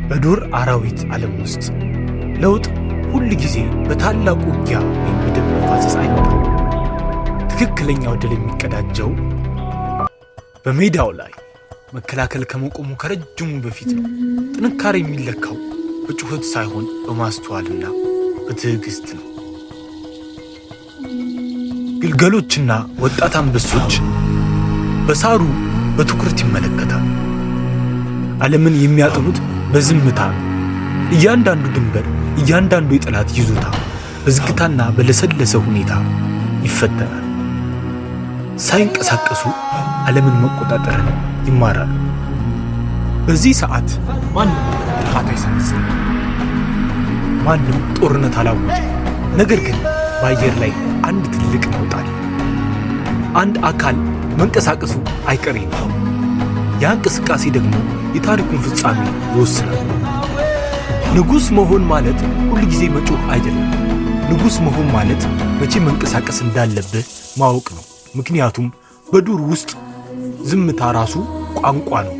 በዱር አራዊት ዓለም ውስጥ ለውጥ ሁል ጊዜ በታላቁ ውጊያ ወይም በደም መፋሰስ አይመጣም። ትክክለኛው ድል የሚቀዳጀው በሜዳው ላይ መከላከል ከመቆሙ ከረጅሙ በፊት ነው። ጥንካሬ የሚለካው በጩኸት ሳይሆን በማስተዋልና በትዕግስት ነው። ግልገሎችና ወጣት አንበሶች በሳሩ በትኩረት ይመለከታሉ። ዓለምን የሚያጠኑት በዝምታ ነው። እያንዳንዱ ድንበር፣ እያንዳንዱ የጠላት ይዞታ በዝግታና በለሰለሰ ሁኔታ ይፈተናል። ሳይንቀሳቀሱ ዓለምን መቆጣጠርን ይማራሉ። በዚህ ሰዓት ማንም ጥቃት አይሰነዝርም፣ ማንም ጦርነት አላወጀም። ነገር ግን በአየር ላይ አንድ ትልቅ ነውጥ አለ። አንድ አካል መንቀሳቀሱ አይቀሬ ነው። ያ እንቅስቃሴ ደግሞ የታሪኩን ፍጻሜ ይወስናል። ንጉሥ መሆን ማለት ሁል ጊዜ መጮህ አይደለም። ንጉሥ መሆን ማለት መቼ መንቀሳቀስ እንዳለብህ ማወቅ ነው። ምክንያቱም በዱር ውስጥ ዝምታ ራሱ ቋንቋ ነው።